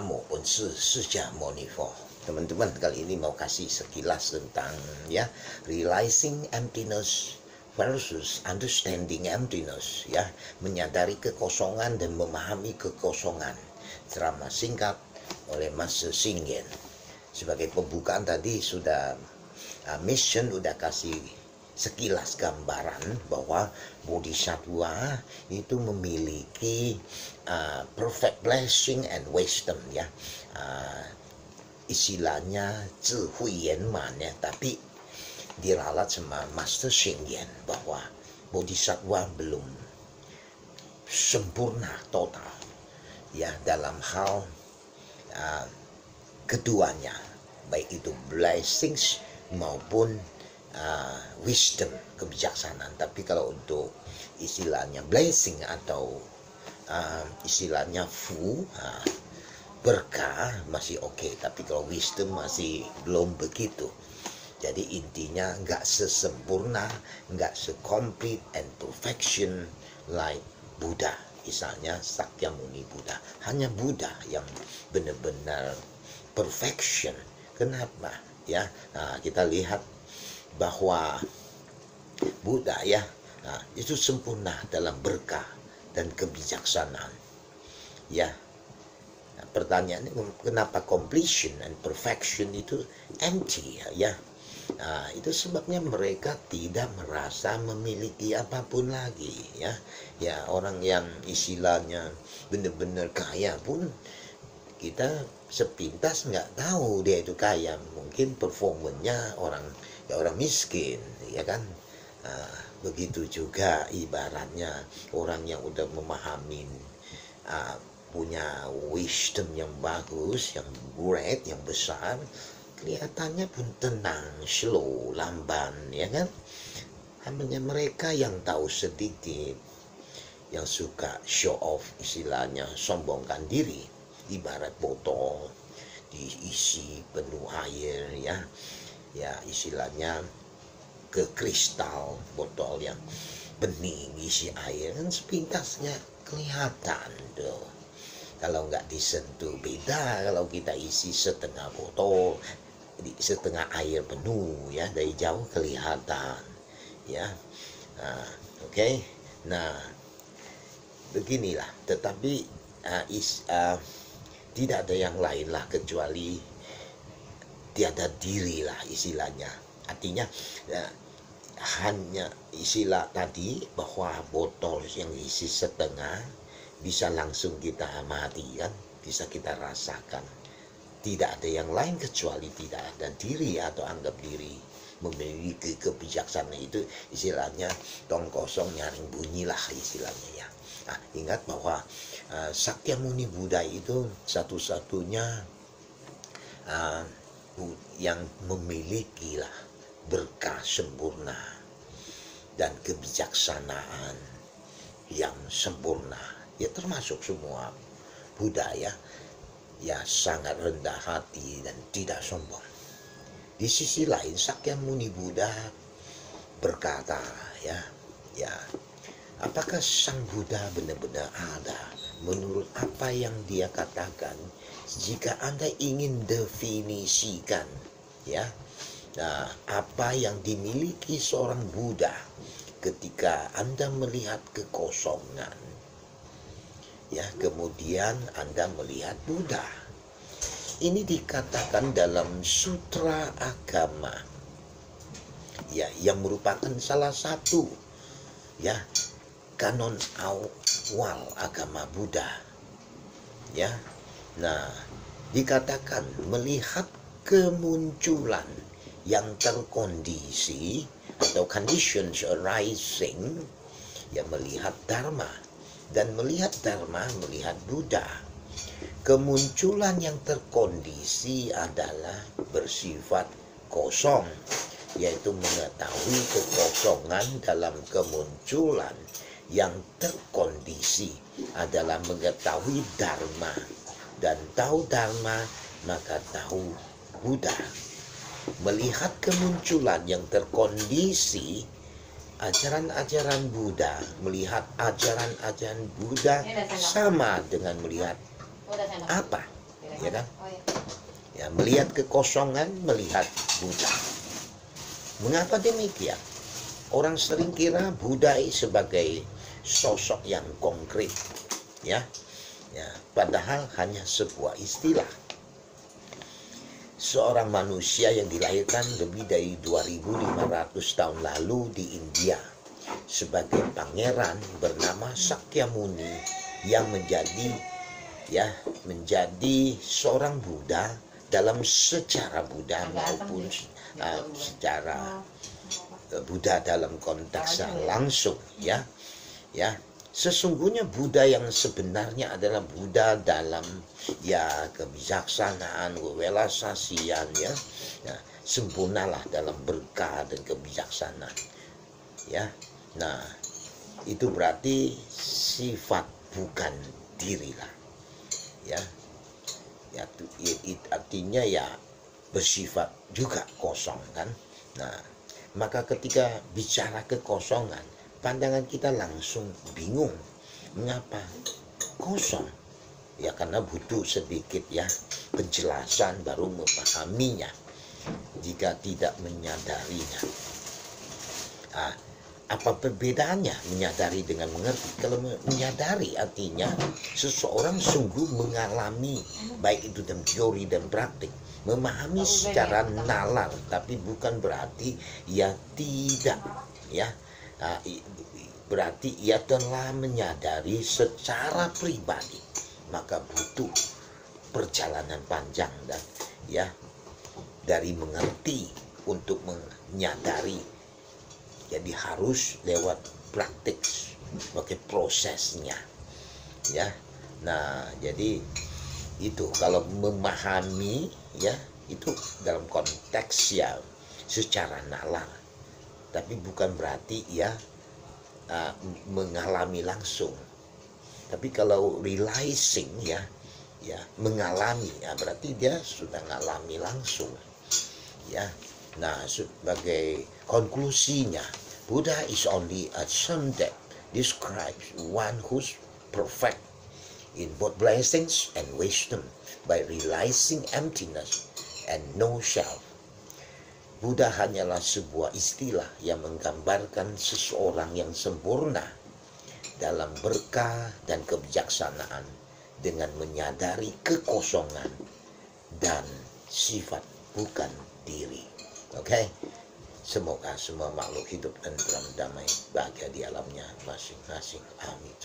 maupun Sejamonifor. Teman-teman, kali ini mau kasih sekilas tentang ya realizing emptiness versus understanding emptiness, ya, menyadari kekosongan dan memahami kekosongan. Ceramah singkat oleh Mas Shing Yen. Sebagai pembukaan tadi sudah mission udah kasih sekilas gambaran bahwa bodhisattva itu memiliki perfect blessing and wisdom, ya, istilahnya Zhui Yanman, ya, tapi diralat sama Master Shing Yen bahwa bodhisattva belum sempurna total, ya, dalam hal keduanya, baik itu blessings maupun wisdom, kebijaksanaan. Tapi kalau untuk istilahnya blessing atau istilahnya fu, berkah masih oke, tapi kalau wisdom masih belum begitu. Jadi intinya nggak sesempurna, nggak sekomplit and perfection like Buddha. Misalnya Sakyamuni Buddha, hanya Buddha yang benar-benar perfection. Kenapa? Ya, nah, kita lihat bahwa Buddha, ya, nah, itu sempurna dalam berkah dan kebijaksanaan. Ya, nah, pertanyaannya kenapa completion and perfection itu empty, ya? Nah, itu sebabnya mereka tidak merasa memiliki apapun lagi, ya. Ya, orang yang istilahnya benar-benar kaya pun kita sepintas nggak tahu dia itu kaya. Mungkin performanya orang miskin, ya kan. Nah, begitu juga ibaratnya orang yang udah memahami, punya wisdom yang bagus, yang great, yang besar, kelihatannya pun tenang, slow, lamban, ya kan. Hanya mereka yang tahu sedikit, yang suka show off, istilahnya sombongkan diri, ibarat botol diisi penuh air, ya, ya, istilahnya ke kristal, botol yang bening isi air, kan sepintasnya kelihatan tuh. Kalau nggak disentuh beda kalau kita isi setengah botol, setengah air penuh, ya, dari jauh kelihatan, ya. Nah, oke. Nah, beginilah. Tetapi tidak ada yang lain lah kecuali tiada diri lah istilahnya. Artinya hanya istilah tadi bahwa botol yang isi setengah bisa langsung kita amati, kan, bisa kita rasakan. Tidak ada yang lain kecuali tidak ada diri atau anggap diri memiliki kebijaksanaan. Itu istilahnya tong kosong nyaring bunyi lah istilahnya, ya. Nah, ingat bahwa Sakyamuni Buddha itu satu-satunya yang memiliki lah berkah sempurna dan kebijaksanaan yang sempurna, ya, termasuk semua Buddha, ya, ya, sangat rendah hati dan tidak sombong. Di sisi lain Sakyamuni Buddha berkata, ya, apakah Sang Buddha benar-benar ada menurut apa yang dia katakan? Jika Anda ingin definisikan, ya, nah, apa yang dimiliki seorang Buddha ketika Anda melihat kekosongan, ya, kemudian Anda melihat Buddha. Ini dikatakan dalam Sutra Agama, ya, yang merupakan salah satu, ya, kanon awal agama Buddha, ya. Nah, dikatakan melihat kemunculan yang terkondisi atau conditions arising, ya, melihat Dharma, dan melihat Dharma melihat Buddha. Kemunculan yang terkondisi adalah bersifat kosong, yaitu mengetahui kekosongan dalam kemunculan. Yang terkondisi adalah mengetahui Dharma, dan tahu Dharma maka tahu Buddha. Melihat kemunculan yang terkondisi ajaran-ajaran Buddha, melihat ajaran-ajaran Buddha sama dengan melihat apa? ya kan? Ya, melihat kekosongan, melihat Buddha. Mengapa demikian? Orang sering kira Buddha sebagai sosok yang konkret, ya, padahal hanya sebuah istilah. Seorang manusia yang dilahirkan lebih dari 2500 tahun lalu di India sebagai pangeran bernama Sakyamuni yang menjadi seorang Buddha dalam secara Buddha maupun secara Buddha dalam konteks langsung, ya. Sesungguhnya Buddha yang sebenarnya adalah Buddha dalam kebijaksanaan, kewelasasian, sempurnalah dalam berkah dan kebijaksanaan, ya. Nah, itu berarti sifat bukan dirilah, ya. Artinya bersifat juga kosong, kan. Nah, maka ketika bicara kekosongan, pandangan kita langsung bingung. Mengapa kosong? Ya karena butuh sedikit penjelasan baru memahaminya. Jika tidak menyadarinya. Apa perbedaannya menyadari dengan mengerti? Kalau menyadari artinya seseorang sungguh mengalami, baik itu dalam teori dan praktik, memahami secara nalar, tapi bukan berarti tidak, berarti ia telah menyadari secara pribadi. Maka butuh perjalanan panjang dan dari mengerti untuk menyadari. Jadi harus lewat praktik sebagai prosesnya, ya. Nah, jadi itu kalau memahami, itu dalam konteks secara nalar, tapi bukan berarti mengalami langsung. Tapi kalau realizing, mengalami, berarti dia sudah mengalami langsung, ya. Nah, sebagai konklusinya, Buddha is only a term that describes one who's perfect in both blessings and wisdom by realizing emptiness and no self. Buddha hanyalah sebuah istilah yang menggambarkan seseorang yang sempurna dalam berkah dan kebijaksanaan dengan menyadari kekosongan dan sifat bukan diri. Oke? Semoga semua makhluk hidup dan dalam damai bahagia di alamnya masing-masing. Amin.